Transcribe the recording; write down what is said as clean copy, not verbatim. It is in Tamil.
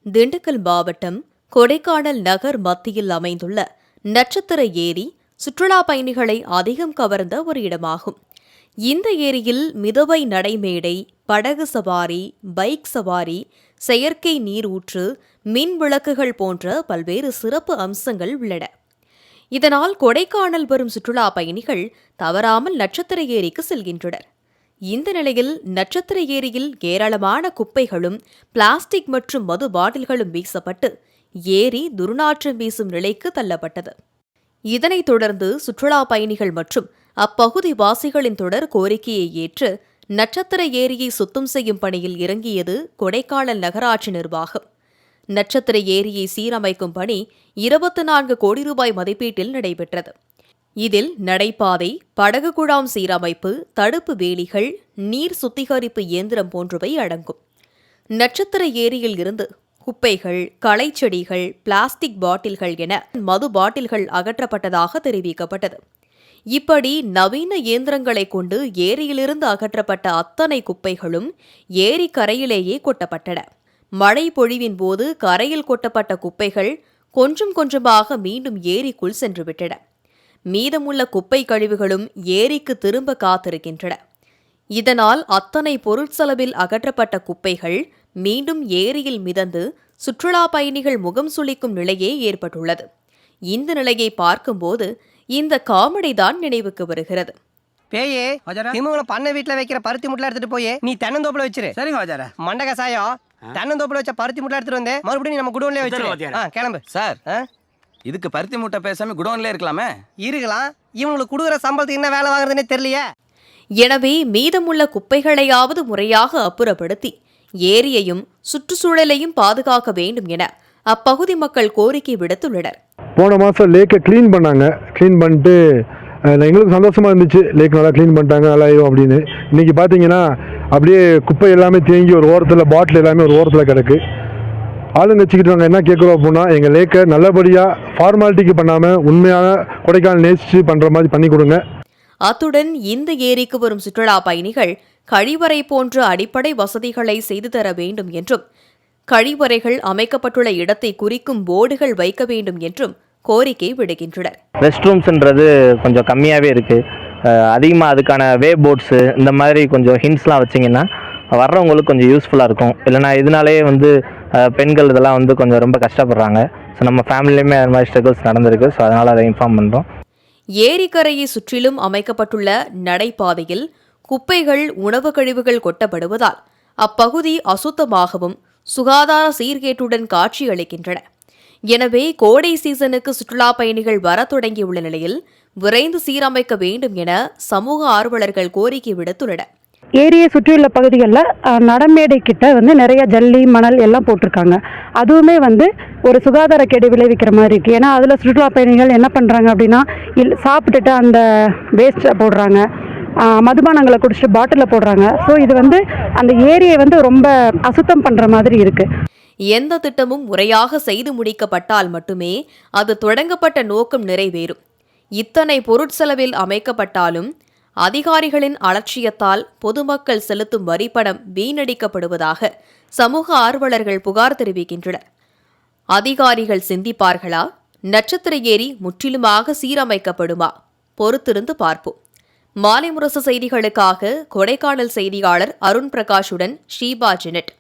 திண்டுக்கல் மாவட்டம் கொடைக்கானல் நகர் மத்தியில் அமைந்துள்ள நட்சத்திர ஏரி சுற்றுலா பயணிகளை அதிகம் கவர்ந்த ஒரு இடமாகும். இந்த ஏரியில் மிதவை நடைமேடை, படகு சவாரி, பைக் சவாரி, செயற்கை நீரூற்று, மின் விளக்குகள் போன்ற பல்வேறு சிறப்பு அம்சங்கள் உள்ளன. இதனால் கொடைக்கானல் வரும் சுற்றுலா பயணிகள் தவறாமல் நட்சத்திர ஏரிக்கு செல்கின்றனர். இந்த நிலையில் நட்சத்திர ஏரியில் ஏராளமான குப்பைகளும் பிளாஸ்டிக் மற்றும் மது பாட்டில்களும் வீசப்பட்டு ஏரி துர்நாற்றம் வீசும் நிலைக்கு தள்ளப்பட்டது. இதனைத் தொடர்ந்து சுற்றுலா பயணிகள் மற்றும் அப்பகுதி வாசிகளின் தொடர் கோரிக்கையை ஏற்று நட்சத்திர ஏரியை சுத்தம் செய்யும் பணியில் இறங்கியது கொடைக்கானல் நகராட்சி நிர்வாகம். நட்சத்திர ஏரியை சீரமைக்கும் பணி 24 கோடி ரூபாய் மதிப்பீட்டில் நடைபெற்றது. இதில் நடைபாதை, படகு குழாம் சீரமைப்பு, தடுப்பு வேலிகள், நீர் சுத்திகரிப்பு இயந்திரம் போன்றவை அடங்கும். நட்சத்திர ஏரியில் இருந்து குப்பைகள், களைச்செடிகள், பிளாஸ்டிக் பாட்டில்கள் என மது பாட்டில்கள் அகற்றப்பட்டதாக தெரிவிக்கப்பட்டது. இப்படி நவீன இயந்திரங்களை கொண்டு ஏரியிலிருந்து அகற்றப்பட்ட அத்தனை குப்பைகளும் ஏரி கரையிலேயே கொட்டப்பட்டன. மழை பொழிவின் போது கரையில் கொட்டப்பட்ட குப்பைகள் கொஞ்சம் கொஞ்சமாக மீண்டும் ஏரிக்குள் சென்றுவிட்டன. மீதமுள்ள குப்பை கழிவுகளும் ஏரிக்கு திரும்ப காத்திருக்கின்றன. இதனால் அத்தனை பொருட்செலவில் அகற்றப்பட்ட குப்பைகள் மீண்டும் ஏரியில் மிதந்து சுற்றுலா பயணிகள் முகம் சுளிக்கும் நிலையே ஏற்பட்டுள்ளது. இந்த நிலையை பார்க்கும்போது இந்த காமெடி தான் நினைவுக்கு வருகிறது. பேயே திமுக பண்ண வீட்டுல வைக்கிற பருத்தி முட்டை எடுத்துட்டு போய் நீ தென்னந்தோப்புல வச்சிரு. சரிங்க வாஜாரா. மண்ட கசாயம் தென்னந்தோப்புல வச்ச பருத்தி முட்டை எடுத்துட்டு வந்து மறுபடியும் நம்ம குடோன்லயே வச்சிரு. கிளம்பு சார். இதுக்கு பருத்தி மூட்டை பேசாம குடோன்ல இருக்கலாமே. இருக்கலாம். இவங்களுக்கு கொடுக்குற சம்பளத்துக்கு என்ன வேலை வாங்குறதுன்னே தெரியலையே. எனவே மீதமுள்ள குப்பைகளையாவது முறையாக அப்புறப்படுத்தி ஏரியையும் சுற்றுச்சூழலையும் பாதுகாக்க வேண்டும் என அப்பகுதி மக்கள் கோரிக்கை விடுத்துள்ளனர். போன மாதம் லேக்கை க்ளீன் பண்ணாங்க. க்ளீன் பண்ணிட்டு எங்களுக்கு சந்தோஷமாக இருந்துச்சு. லேக் நல்லா க்ளீன் பண்ணிட்டாங்க நல்லா அப்படின்னு. இன்றைக்கி பார்த்தீங்கன்னா அப்படியே குப்பை எல்லாமே தேங்கி ஒரு ஓரத்தில், பாட்டில் எல்லாமே ஒரு ஓரத்தில் கிடக்கு. ஆளுங்க வச்சுக்கிட்டு நாங்கள் என்ன கேட்குறோம் அப்படின்னா, எங்கள் லேக்கை நல்லபடியாக ஃபார்மாலிட்டிக்கு பண்ணாமல் உண்மையான கொடைக்கானல் நேசித்து பண்ணுற மாதிரி பண்ணி கொடுங்க. அத்துடன் இந்த ஏரிக்கு வரும் சுற்றுலா பயணிகள் கழிவறை போன்ற அடிப்படை வசதிகளை செய்து தர வேண்டும் என்றும், கழிவறைகள் அமைக்கப்பட்டுள்ள இடத்தை குறிக்கும் போர்டுகள் வைக்க வேண்டும் என்றும் கோரிக்கை விடுகின்றனர். ரெஸ்ட் ரூம்ஸ்ன்றது கொஞ்சம் கம்மியாகவே இருக்குது. அதிகமாக அதுக்கான வே போர்ட்ஸு இந்த மாதிரி கொஞ்சம் ஹிண்ட்ஸ்லாம் வச்சிங்கன்னா வர்றவங்களுக்கு கொஞ்சம் யூஸ்ஃபுல்லாக இருக்கும். இல்லைனா இதனாலேயே பெண்கள் இதெல்லாம் கொஞ்சம் ரொம்ப கஷ்டப்படுறாங்க. ஸோ நம்ம ஃபேமிலியுமே அது மாதிரி ஸ்ட்ரகிள்ஸ் நடந்திருக்கு. ஸோ அதனால் அதை இன்ஃபார்ம் பண்ணுறோம். ஏரிக்கரையை சுற்றிலும் அமைக்கப்பட்டுள்ள நடைபாதையில் குப்பைகள், உணவு கழிவுகள் கொட்டப்படுவதால் அப்பகுதி அசுத்தமாகவும் சுகாதார சீர்கேட்டுடன் காட்சியளிக்கின்றன. எனவே கோடை சீசனுக்கு சுற்றுலா பயணிகள் வர தொடங்கியுள்ள நிலையில் விரைந்து சீரமைக்க வேண்டும் என சமூக ஆர்வலர்கள் கோரிக்கை விடுத்துள்ளனர். ஏரியை சுற்றியுள்ள பகுதிகளில் நடமேடை கிட்ட நிறைய ஜல்லி, மணல் எல்லாம் போட்டிருக்காங்க. அதுவுமே ஒரு சுகாதார கேடு விளைவிக்கிற மாதிரி இருக்குது. ஏன்னா அதில் சுற்றுலா பயணிகள் என்ன பண்ணுறாங்க அப்படின்னா, சாப்பிட்டுட்டு அந்த வேஸ்ட்டை போடுறாங்க, மதுபானங்களை குடிச்சிட்டு பாட்டிலில் போடுறாங்க. ஸோ இது அந்த ஏரியை ரொம்ப அசுத்தம் பண்ணுற மாதிரி இருக்குது. எந்த திட்டமும் முறையாக செய்து முடிக்கப்பட்டால் மட்டுமே அது தொடங்கப்பட்ட நோக்கம் நிறைவேறும். இத்தனை பொருட்செலவில் அமைக்கப்பட்டாலும் அதிகாரிகளின் அலட்சியத்தால் பொதுமக்கள் செலுத்தும் வரிப்பணம் வீணடிக்கப்படுவதாக சமூக ஆர்வலர்கள் புகார் தெரிவிக்கின்றனர். அதிகாரிகள் சிந்திப்பார்களா? நட்சத்திர ஏரி முற்றிலுமாக சீரமைக்கப்படுமா? பொறுத்திருந்து பார்ப்போம். மாலை முரசு செய்திகளுக்காக கொடைக்கானல் செய்தியாளர் அருண் பிரகாஷுடன் ஷீபா ஜெனட்.